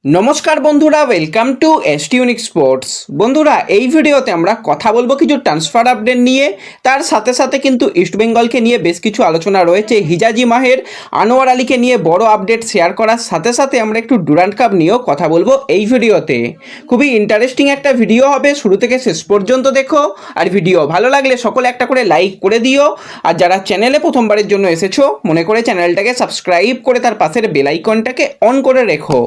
নমস্কার বন্ধুরা, welcome to ST unique sports. বন্ধুরা, এই ভিডিওতে আমরা কথা বলবো কিছু ট্রান্সফার আপডেট নিয়ে। তার সাথে সাথে কিন্তু ইস্টবেঙ্গলকে নিয়ে বেশ কিছু আলোচনা রয়েছে। হিজাজি মাহের, আনোয়ার আলীকে নিয়ে বড় আপডেট শেয়ার করার সাথে সাথে আমরা একটু ডুরান্ড কাপ নিয়েও কথা বলবো এই ভিডিওতে। খুবই ইন্টারেস্টিং একটা ভিডিও হবে, শুরু থেকে শেষ পর্যন্ত দেখো। আর ভিডিও ভালো লাগলে সকলে একটা করে লাইক করে দিও। আর যারা চ্যানেলে প্রথমবারের জন্য এসেছো, মনে করে চ্যানেলটাকে সাবস্ক্রাইব করে তার পাশের বেল আইকনটাকে অন করে রেখো।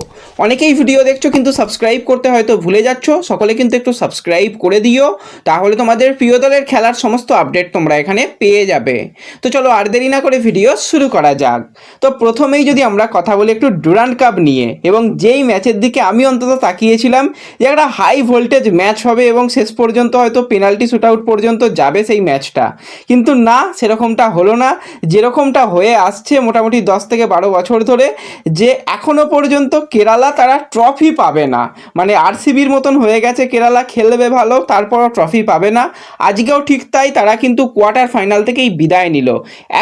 অনেকেই ভিডিও দেখছো কিন্তু সাবস্ক্রাইব করতে হয়তো ভুলে যাচ্ছ, সকলে কিন্তু একটু সাবস্ক্রাইব করে দিও, তাহলে তোমাদের প্রিয় দলের খেলার সমস্ত আপডেট তোমরা এখানে পেয়ে যাবে। তো চলো আর দেরি না করে ভিডিও শুরু করা যাক। তো প্রথমেই যদি আমরা কথা বলি একটু ডুরান্ড কাপ নিয়ে, এবং যেই ম্যাচের দিকে আমি অন্তত তাকিয়েছিলাম যে একটা হাই ভোল্টেজ ম্যাচ হবে এবং শেষ পর্যন্ত হয়তো পেনাল্টি শুট আউট পর্যন্ত যাবে সেই ম্যাচটা, কিন্তু না, সেরকমটা হলো না। যেরকমটা হয়ে আসছে মোটামুটি 10 থেকে 12 বছর ধরে, যে এখনো পর্যন্ত কেরালা তারা ট্রফি পাবে না। মানে আরসিবির মতন হয়ে গেছে, কেরালা খেলবে ভালো তারপরও ট্রফি পাবে না। আজকেও ঠিক তাই, তারা কিন্তু কোয়ার্টার ফাইনাল থেকেই বিদায় নিল।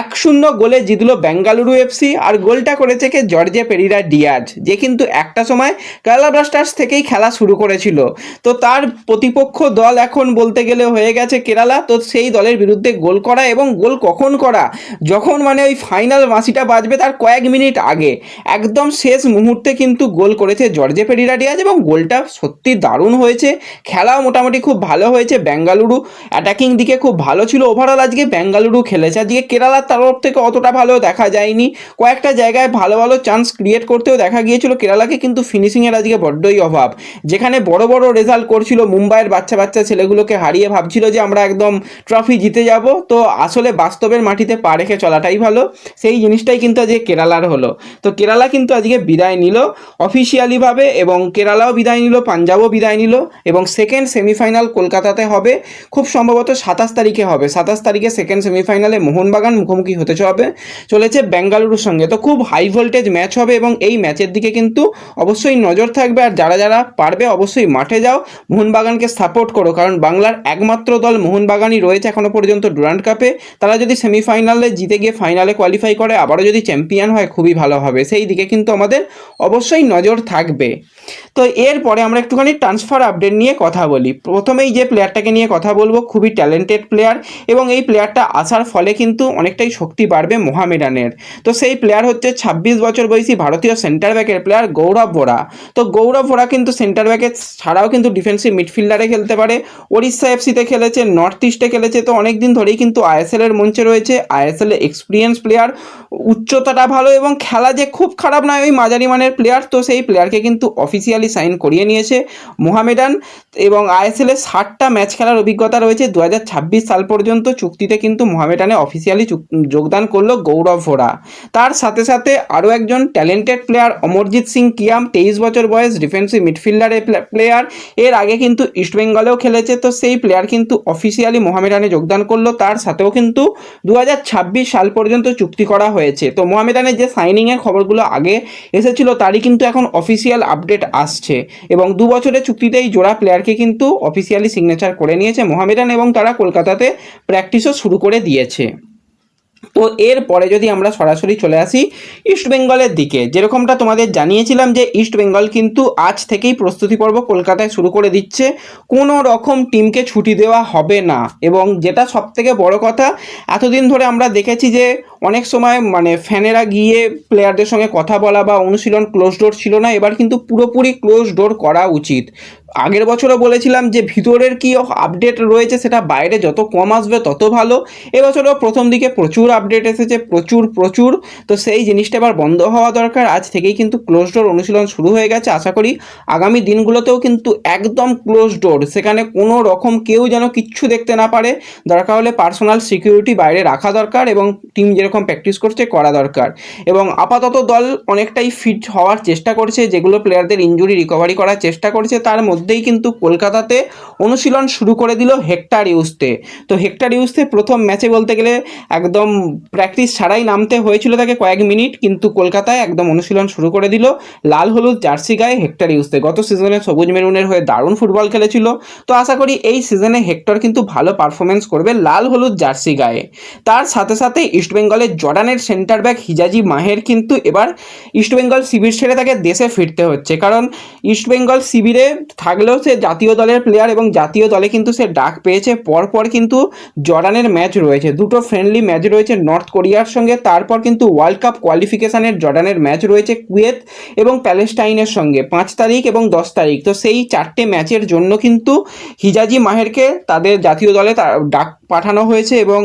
1-0 গোলে জিতল বেঙ্গালুরু এফসি, আর গোলটা করেছে কে? জর্জে পেরিরা ডিয়াজ, যে কিন্তু একটা সময় কেরালা ব্লাস্টার্স থেকেই খেলা শুরু করেছিল। তো তার প্রতিপক্ষ দল এখন বলতে গেলে হয়ে গেছে কেরালা। তো সেই দলের বিরুদ্ধে গোল করা, এবং গোল কখন করা? যখন মানে ওই ফাইনাল বাঁশিটা বাজবে তার কয়েক মিনিট আগে, একদম শেষ মুহূর্তে কিন্তু গোল করেছে জর্জে পেরিরা ডিয়াজ, এবং গোলটা সত্যি দারুণ হয়েছে। খেলাও মোটামুটি খুব ভালো হয়েছে। বেঙ্গালুরু অ্যাটাকিং দিকে খুব ভালো ছিল। ওভারঅল আজকে বেঙ্গালুরু খেলেছে, আজকে কেরালার তরফ থেকে অতটা ভালো দেখা যায়নি। কয়েকটা জায়গায় ভালো ভালো চান্স ক্রিয়েট করতেও দেখা গিয়েছিল কেরালাকে, কিন্তু ফিনিশিংয়ের আজকে বড্ডই অভাব। যেখানে বড় বড় রেজাল্ট করছিল, মুম্বাইয়ের বাচ্চা বাচ্চা ছেলেগুলোকে হারিয়ে ভাবছিল যে আমরা একদম ট্রফি জিতে যাব, তো আসলে বাস্তবের মাটিতে পা রেখে চলাটাই ভালো। সেই জিনিসটাই কিন্তু আজকে কেরালার হলো। তো কেরালা কিন্তু আজকে বিদায় নিল অফিসিয়ালিভাবে, এবং কেরালাও বিদায় নিল, পাঞ্জাবও বিদায় নিল, এবং সেকেন্ড সেমিফাইনাল কলকাতাতে হবে, খুব সম্ভবত 27 তারিখে হবে। 27 তারিখে সেকেন্ড সেমিফাইনালে মোহনবাগান মুখোমুখি হতে চলেছে বেঙ্গালুরুর সঙ্গে। তো খুব হাই ভোল্টেজ ম্যাচ হবে, এবং এই ম্যাচের দিকে কিন্তু অবশ্যই নজর থাকবে। আর যারা যারা পারবে অবশ্যই মাঠে যাও, মোহনবাগানকে সাপোর্ট করো, কারণ বাংলার একমাত্র দল মোহনবাগানই রয়েছে এখনো পর্যন্ত ডুরান্ড কাপে। তারা যদি সেমিফাইনালে জিতে গিয়ে ফাইনালে কোয়ালিফাই করে, আবারও যদি চ্যাম্পিয়ন হয়, খুবই ভালো হবে। সেই দিকে কিন্তু আমাদের অবশ্যই নজর থাকবে। তো এরপরে আমরা একটুখানি ট্রান্সফার আপডেট নিয়ে কথা বলি। প্রথমেই যে প্লেয়ারটাকে নিয়ে কথা বলবো, খুবই ট্যালেন্টেড প্লেয়ার, এবং এই প্লেয়ারটা আসার ফলে কিন্তু অনেকটাই শক্তি বাড়বে মোহামেডানের। তো সেই প্লেয়ার হচ্ছে 26 বছর বয়সী ভারতীয় সেন্টার ব্যাকের প্লেয়ার গৌরব ভোরা। তো গৌরব ভোরা কিন্তু সেন্টার ব্যাকে ছাড়াও কিন্তু ডিফেন্সিভ মিডফিল্ডারে খেলতে পারে। ওড়িশা এফসিতে খেলেছে, নর্থ ইস্টে খেলেছে, তো অনেক দিন ধরেই কিন্তু আইএসএলের মঞ্চে রয়েছে। আইএসএলে এক্সপিরিয়েন্স প্লেয়ার, উচ্চতাটা ভালো, এবং খেলা যে খুব খারাপ নয়, ওই মাঝারি মানের প্লেয়ার। তো সেই প্লেয়ারকে কিন্তু অফিসিয়ালি সাইন করিয়ে নিয়েছে মোহামেডান, এবং আইএসএলে 60টা ম্যাচ খেলার অভিজ্ঞতা রয়েছে। 2026 সাল পর্যন্ত চুক্তিতে কিন্তু মোহামেডানে অফিসিয়ালি যোগদান করলো গৌরব ভোরা। তার সাথে সাথে আরও একজন ট্যালেন্টেড প্লেয়ার অমরজিৎ সিং কিয়াম, 23 বছর বয়স, ডিফেন্সিভ মিডফিল্ডারের প্লেয়ার। এর আগে কিন্তু ইস্টবেঙ্গলেও খেলেছে। তো সেই প্লেয়ার কিন্তু অফিসিয়ালি মোহামেডানে যোগদান করলো। তার সাথেও কিন্তু 2026 সাল পর্যন্ত চুক্তি করা হয়েছে। তো মোহামেডানের যে সাইনিংয়ের খবরগুলো আগে এসেছিল, তারই কিন্তু এখন অফিসিয়াল আপডেট আসছে, এবং 2 বছরের চুক্তিতেই জোড়া প্লেয়ারকে কিন্তু অফিসিয়ালি সিগনেচার করে নিয়েছে মোহামেডান, এবং তারা কলকাতাতে প্র্যাকটিসও শুরু করে দিয়েছে। তো এরপরে যদি আমরা সরাসরি চলে আসি ইস্টবেঙ্গলের দিকে, যেরকমটা তোমাদের জানিয়েছিলাম যে ইস্টবেঙ্গল কিন্তু আজ থেকেই প্রস্তুতি পর্ব কলকাতায় শুরু করে দিচ্ছে। কোনো রকম টিমকে ছুটি দেওয়া হবে না, এবং যেটা সবথেকে বড় কথা, এতদিন ধরে আমরা দেখেছি যে অনেক সময় মানে ফ্যানেরা গিয়ে প্লেয়ারদের সঙ্গে কথা বলা বা অনুশীলন ক্লোজ ডোর ছিল না। এবার কিন্তু পুরোপুরি ক্লোজ ডোর করা উচিত। আগের বছরও বলেছিলাম যে ভিতরের কি আপডেট রয়েছে সেটা বাইরে যত কম আসবে তত ভালো। এবছরও প্রথম দিকে প্রচুর আপডেট এসেছে, প্রচুর। তো সেই জিনিসটা এবার বন্ধ হওয়া দরকার। আজ থেকেই কিন্তু ক্লোজ ডোর অনুশীলন শুরু হয়ে গেছে। আশা করি আগামী দিনগুলোতেও কিন্তু একদম ক্লোজ ডোর, সেখানে কোনো রকম কেউ যেন কিচ্ছু দেখতে না পারে। দরকার হলে পার্সোনাল সিকিউরিটি বাইরে রাখা দরকার, এবং টিম যেরকম প্র্যাকটিস করছে করা দরকার। এবং আপাতত দল অনেকটাই ফিট হওয়ার চেষ্টা করছে, যেগুলো প্লেয়ারদের ইনজুরি রিকভারি করার চেষ্টা করছে। তার মধ্যে মধ্যেই কিন্তু কলকাতাতে অনুশীলন শুরু করে দিল হেক্টর ইউসতে। তো হেক্টর ইউসতে প্রথম ম্যাচে বলতে গেলে একদম প্র্যাকটিস ছাড়াই নামতে হয়েছিল তাকে কয়েক মিনিট, কিন্তু কলকাতায় একদম অনুশীলন শুরু করে দিল লাল হলুদ জার্সি গায়ে হেক্টর ইউসতে। গত সিজনে সবুজ মেরুনের হয়ে দারুণ ফুটবল খেলেছিল। তো আশা করি এই সিজনে হেক্টর কিন্তু ভালো পারফরমেন্স করবে লাল হলুদ জার্সি গায়ে। তার সাথে সাথে ইস্টবেঙ্গলের জর্ডানের সেন্টার ব্যাক হিজাজি মাহের কিন্তু এবার ইস্টবেঙ্গল শিবির ছেড়ে তাকে দেশে ফিরতে হচ্ছে, কারণ ইস্টবেঙ্গল শিবিরে থাকলেও সে জাতীয় দলের প্লেয়ার এবং জাতীয় দলে কিন্তু সে ডাক পেয়েছে। পরপর কিন্তু জর্ডানের ম্যাচ রয়েছে, দুটো ফ্রেন্ডলি ম্যাচ রয়েছে নর্থ কোরিয়ার সঙ্গে, তারপর কিন্তু ওয়ার্ল্ড কাপ কোয়ালিফিকেশানের জর্ডানের ম্যাচ রয়েছে কুয়েত এবং প্যালেস্টাইনের সঙ্গে 5 তারিখ এবং 10 তারিখ। তো সেই 4টে ম্যাচের জন্য কিন্তু হিজাজি মাহেরকে তাদের জাতীয় দলে ডাক পাঠানো হয়েছে এবং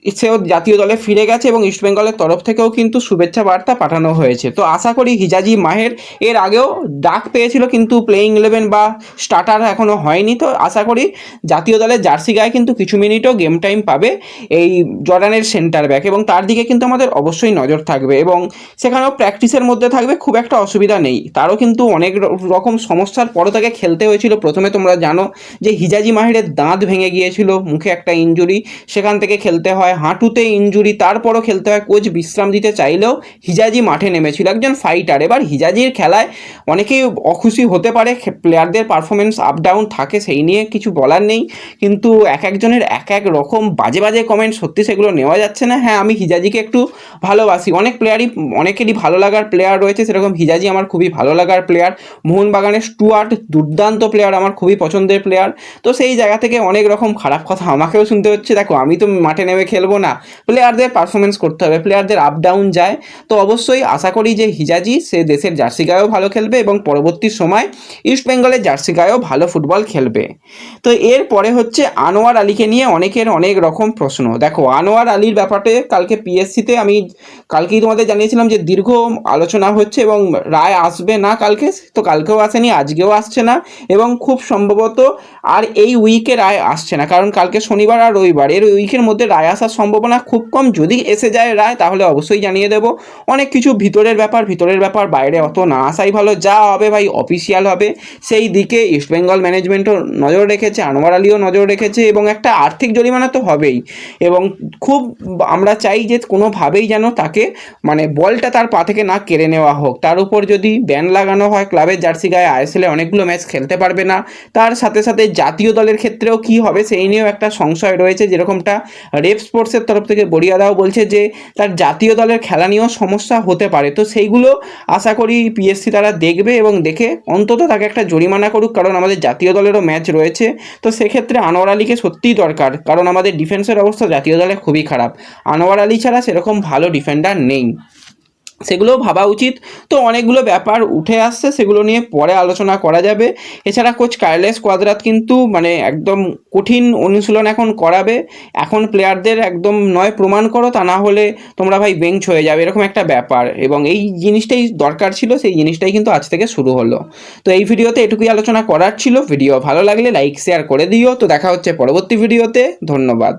সেও জাতীয় দলে ফিরে গেছে এবং ইস্টবেঙ্গলের তরফ থেকেও কিন্তু শুভেচ্ছা বার্তা পাঠানো হয়েছে। তো আশা করি হিজাজি মাহের এর আগেও ডাক পেয়েছিল কিন্তু প্লেয়িং 11 বা স্টার্টার এখনও হয়নি। তো আশা করি জাতীয় দলের জার্সি গায়ে কিন্তু কিছু মিনিটও গেম টাইম পাবে এই জর্ডানের সেন্টার ব্যাক, এবং তার দিকে কিন্তু আমাদের অবশ্যই নজর থাকবে এবং সেখানেও প্র্যাকটিসের মধ্যে থাকবে, খুব একটা অসুবিধা নেই। তারও কিন্তু অনেক রকম সমস্যার পরও তাকে খেলতে হয়েছিল। প্রথমে তোমরা জানো যে হিজাজি মাহেরের দাঁত ভেঙে গিয়েছিল, মুখে একটা ইনজুরি, সেখান থেকে খেলতে হয়, হাঁটুতে ইনজুরি, তারপরও খেলতে হয়। কোচ বিশ্রাম দিতে চাইলেও হিজাজি মাঠে নেমেছিল, একজন ফাইটার। এবার হিজাজির খেলায় অনেকেই অখুশি হতে পারে, প্লেয়ারদের পারফরমেন্স আপ ডাউন থাকে, সেই নিয়ে কিছু বলার নেই, কিন্তু এক একজনের এক এক রকম বাজে বাজে কমেন্ট, সত্যি সেগুলো নেওয়া যাচ্ছে না। হ্যাঁ, আমি হিজাজিকে একটু ভালোবাসি, অনেকেরই ভালো লাগার প্লেয়ার রয়েছে, সেরকম হিজাজি আমার খুবই ভালো লাগার প্লেয়ার। মোহনবাগানের স্টুয়ার্ট দুর্দান্ত প্লেয়ার, আমার খুবই পছন্দের প্লেয়ার। তো সেই জায়গা থেকে অনেক রকম খারাপ কথা আমাকেও শুনতে হচ্ছে। দেখো, আমি তো মাঠে নেমে খেলবো না, প্লেয়ারদের পারফরমেন্স করতে হবে, প্লেয়ারদের আপ ডাউন যায়। তো অবশ্যই আশা করি যে হিজাজি সে দেশের জার্সি গায়েও ভালো খেলবে এবং পরবর্তী সময় ইস্ট বেঙ্গলের জার্সি গায়েও ভালো ফুটবল খেলবে। তো এরপরে হচ্ছে আনোয়ার আলীকে নিয়ে অনেকের অনেক রকম প্রশ্ন। দেখো, আনোয়ার আলীর ব্যাপারে কালকে পিএসসিতে আমি কালকেই তোমাদের জানিয়েছিলাম যে দীর্ঘ আলোচনা হচ্ছে এবং রায় আসবে না কালকে, তো কালকেও আসেনি, আজকেও আসছে না এবং খুব সম্ভবত আর এই উইকে রায় আসছে না, কারণ কালকে শনিবার আর রবিবার, এর উইকের মধ্যে রায় আসার সম্ভাবনা খুব কম। যদি এসে যায় রায় তাহলে অবশ্যই জানিয়ে দেব। অনেক কিছু ভিতরের ব্যাপার বাইরে অত না আসাই ভালো, যা হবে ভাই অফিসিয়াল হবে। সেই দিকে ইস্টবেঙ্গল ম্যানেজমেন্টও নজর রেখেছে, আনোয়ার আলীও নজর রেখেছে এবং একটা আর্থিক জরিমানা তো হবেই। এবং খুব আমরা চাই যে কোনোভাবেই যেন তাকে মানে বলটা তার পা থেকে না কেড়ে নেওয়া হোক। তার উপর যদি ব্যান লাগানো হয়, ক্লাবের জার্সি গায়ে আইএসএলে অনেকগুলো ম্যাচ খেলতে পারবে না। তার সাথে সাথে জাতীয় দলের ক্ষেত্রেও কি হবে সেই নিয়েও একটা সংশয় রয়েছে, যেরকমটা রেপ স্পোর্টসের তরফ থেকে বড়িয়াদাও বলছে যে তার জাতীয় দলের খেলা নিয়েও সমস্যা হতে পারে। তো সেইগুলো আশা করি পিএসসি তারা দেখবে এবং দেখে অন্তত তাকে একটা জরিমানা করুক, কারণ আমাদের জাতীয় দলেরও ম্যাচ রয়েছে। তো সেক্ষেত্রে আনোয়ার আলীকে সত্যিই দরকার, কারণ আমাদের ডিফেন্সের অবস্থা জাতীয় দলে খুবই খারাপ। আনোয়ার আলী ছাড়া সেরকম ভালো ডিফেন্ডার নেই, সেগুলোও ভাবা উচিত। তো অনেকগুলো ব্যাপার উঠে আসছে, সেগুলো নিয়ে পরে আলোচনা করা যাবে। এছাড়া কোচ কার্লেস কোয়াদ্রাত কিন্তু মানে একদম কঠিন অনুশীলন এখন করাবে। এখন প্লেয়ারদের একদম নয় প্রমাণ করো, তা না হলে তোমরা ভাই বেঞ্চ হয়ে যাবে, এরকম একটা ব্যাপার। এবং এই জিনিসটাই দরকার ছিল, সেই জিনিসটাই কিন্তু আজ থেকে শুরু হলো। তো এই ভিডিওতে এটুকুই আলোচনা করার ছিল। ভিডিও ভালো লাগলে লাইক শেয়ার করে দিও। তো দেখা হচ্ছে পরবর্তী ভিডিওতে, ধন্যবাদ।